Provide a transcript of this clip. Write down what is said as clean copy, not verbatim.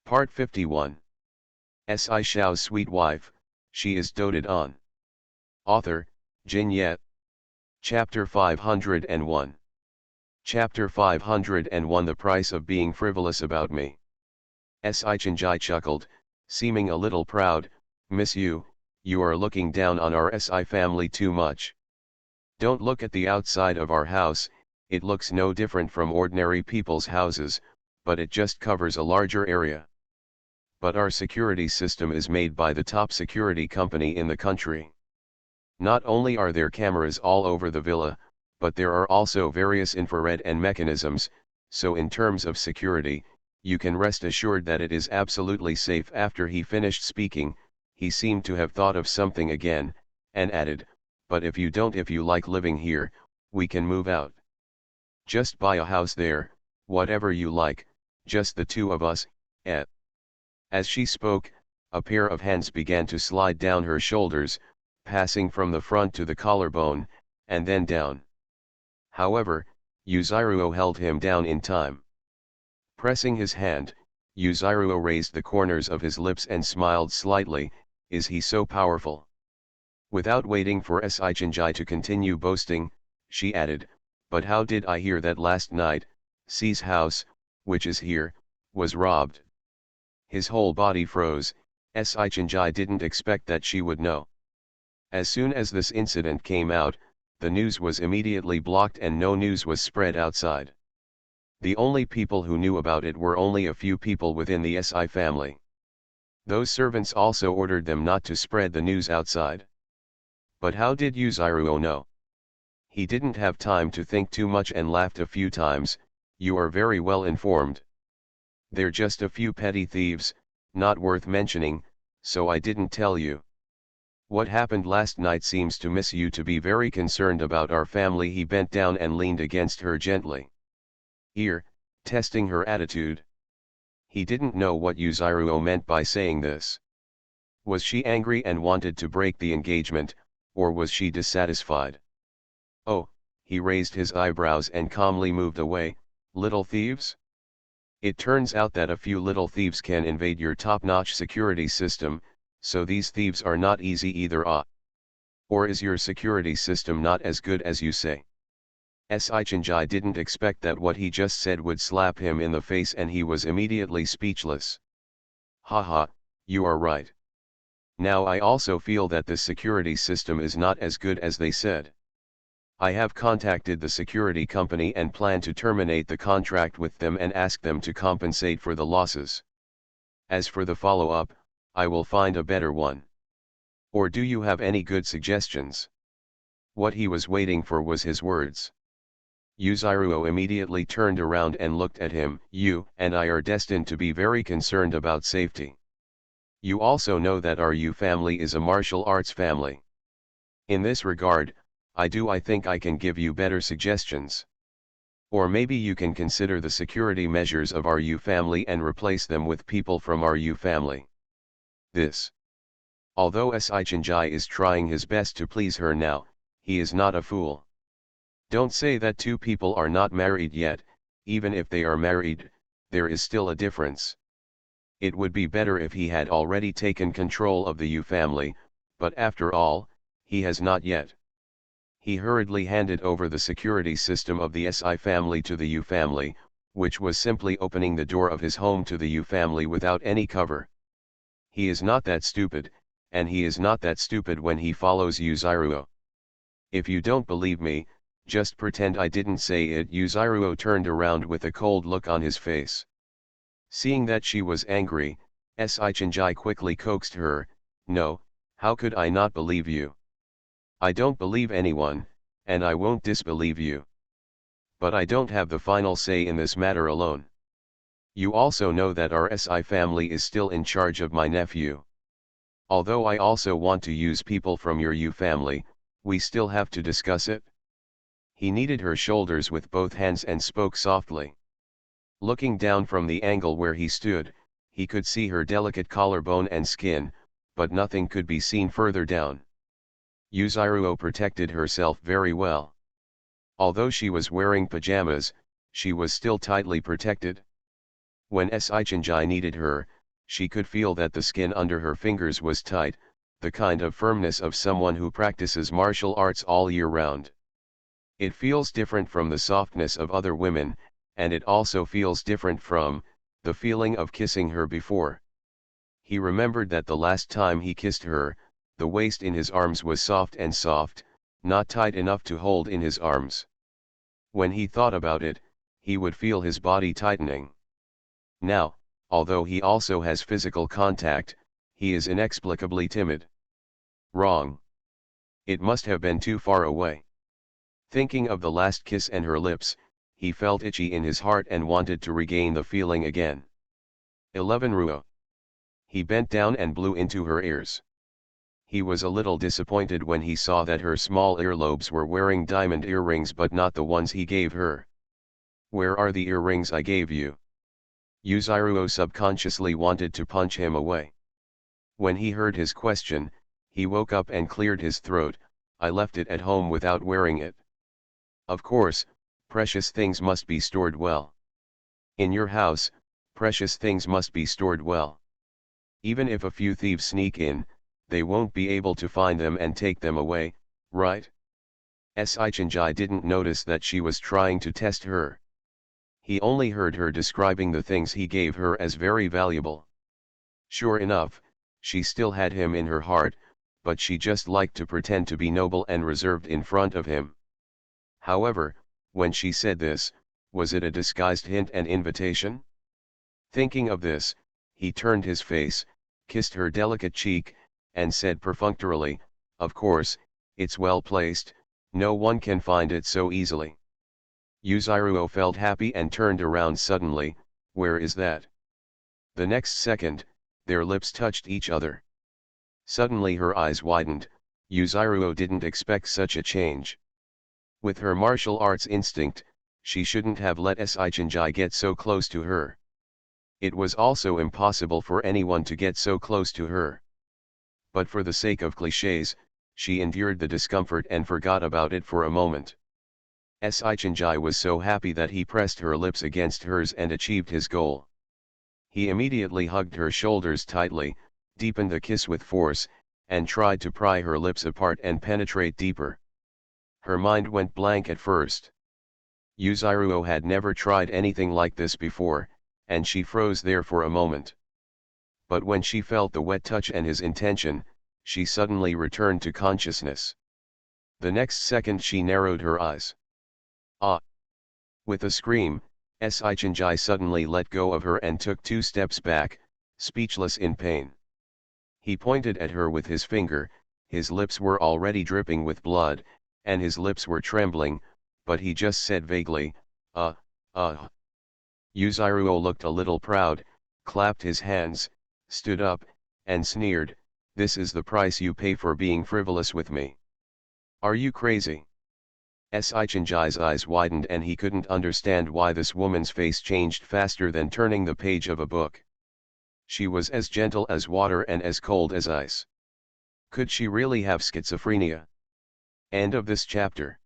Part 51. Shao's sweet wife, she is doted on. Author, Jin Yet. Chapter 501. Chapter 501. The price of being frivolous about me. Chenjai chuckled, seeming a little proud. Miss you are looking down on our family too much. Don't look at the outside of our house, it looks no different from ordinary people's houses, but it just covers a larger area. But our security system is made by the top security company in the country. Not only are there cameras all over the villa, but there are also various infrared and mechanisms, so in terms of security, you can rest assured that it is absolutely safe. After he finished speaking, he seemed to have thought of something again, and added, but if you like living here, we can move out. Just buy a house there, whatever you like, just the two of us, eh? As she spoke, a pair of hands began to slide down her shoulders, passing from the front to the collarbone, and then down. However, Yuzuru held him down in time. Pressing his hand, Yuzuru raised the corners of his lips and smiled slightly. Is he so powerful? Without waiting for Chenjai to continue boasting, she added, but how did I hear that last night, C's house, which is here, was robbed? His whole body froze. Chenjai didn't expect that she would know. As soon as this incident came out, the news was immediately blocked and no news was spread outside. The only people who knew about it were only a few people within the family. Those servants also ordered them not to spread the news outside. But how did Yuzuru know? He didn't have time to think too much and laughed a few times. You are very well informed. They're just a few petty thieves, not worth mentioning, so I didn't tell you. What happened last night seems to miss you to be very concerned about our family. He bent down and leaned against her gently. Here, testing her attitude. He didn't know what Yuzuru meant by saying this. Was she angry and wanted to break the engagement, or was she dissatisfied? Oh, he raised his eyebrows and calmly moved away. Little thieves? It turns out that a few little thieves can invade your top-notch security system, so these thieves are not easy either. Or is your security system not as good as you say? Chenjai didn't expect that what he just said would slap him in the face and he was immediately speechless. Haha, you are right. Now I also feel that this security system is not as good as they said. I have contacted the security company and plan to terminate the contract with them and ask them to compensate for the losses. As for the follow-up, I will find a better one. Or do you have any good suggestions? What he was waiting for was his words. Yuzuru immediately turned around and looked at him. You and I are destined to be very concerned about safety. You also know that our family is a martial arts family. In this regard, I think I can give you better suggestions. Or maybe you can consider the security measures of our family and replace them with people from our family. This. Although Chenjai is trying his best to please her now, he is not a fool. Don't say that two people are not married yet. Even if they are married, there is still a difference. It would be better if he had already taken control of the family, but after all, he has not yet. He hurriedly handed over the security system of the family to the family, which was simply opening the door of his home to the family without any cover. He is not that stupid, and he is not that stupid when he follows Yuzuru. If you don't believe me, just pretend I didn't say it. Yuzuru turned around with a cold look on his face. Seeing that she was angry, Chenjai quickly coaxed her. No, how could I not believe you? I don't believe anyone, and I won't disbelieve you. But I don't have the final say in this matter alone. You also know that our family is still in charge of my nephew. Although I also want to use people from your family, we still have to discuss it. He kneaded her shoulders with both hands and spoke softly. Looking down from the angle where he stood, he could see her delicate collarbone and skin, but nothing could be seen further down. Yuzuru protected herself very well. Although she was wearing pajamas, she was still tightly protected. When Chenjai needed her, She could feel that the skin under her fingers was tight, the kind of firmness of someone who practices martial arts all year round. It feels different from the softness of other women, and it also feels different from the feeling of kissing her before. He remembered that the last time he kissed her, the waist in his arms was soft, not tight enough to hold in his arms. When he thought about it, he would feel his body tightening. Now, although he also has physical contact, he is inexplicably timid. Wrong. It must have been too far away. Thinking of the last kiss and her lips, he felt itchy in his heart and wanted to regain the feeling again. 11 Ruo. He bent down and blew into her ears. He was a little disappointed when he saw that her small earlobes were wearing diamond earrings but not the ones he gave her. Where are the earrings I gave you? Yuzuru subconsciously wanted to punch him away. When he heard his question, he woke up and cleared his throat. I left it at home without wearing it. Of course, precious things must be stored well. In your house, precious things must be stored well. Even if a few thieves sneak in, they won't be able to find them and take them away, right? Sichinjai didn't notice that she was trying to test her. He only heard her describing the things he gave her as very valuable. Sure enough, she still had him in her heart, but she just liked to pretend to be noble and reserved in front of him. However, when she said this, was it a disguised hint and invitation? Thinking of this, he turned his face, kissed her delicate cheek, and said perfunctorily, "Of course, it's well placed, no one can find it so easily." Yuzuru felt happy and turned around suddenly. Where is that? The next second, their lips touched each other. Suddenly her eyes widened. Yuzuru didn't expect such a change. With her martial arts instinct, she shouldn't have let Sichinjai get so close to her. It was also impossible for anyone to get so close to her. But for the sake of clichés, she endured the discomfort and forgot about it for a moment. Sichinjai was so happy that he pressed her lips against hers and achieved his goal. He immediately hugged her shoulders tightly, deepened the kiss with force, and tried to pry her lips apart and penetrate deeper. Her mind went blank at first. Yuzuru had never tried anything like this before, and she froze there for a moment. But when she felt the wet touch and his intention, she suddenly returned to consciousness. The next second she narrowed her eyes. Ah! With a scream, Sichinjai suddenly let go of her and took 2 steps back, speechless in pain. He pointed at her with his finger, his lips were already dripping with blood, and his lips were trembling, but he just said vaguely, Yuzuru looked a little proud, clapped his hands, stood up, and sneered, "This is the price you pay for being frivolous with me. Are you crazy?" Sichinjai's eyes widened and he couldn't understand why this woman's face changed faster than turning the page of a book. She was as gentle as water and as cold as ice. Could she really have schizophrenia? End of this chapter.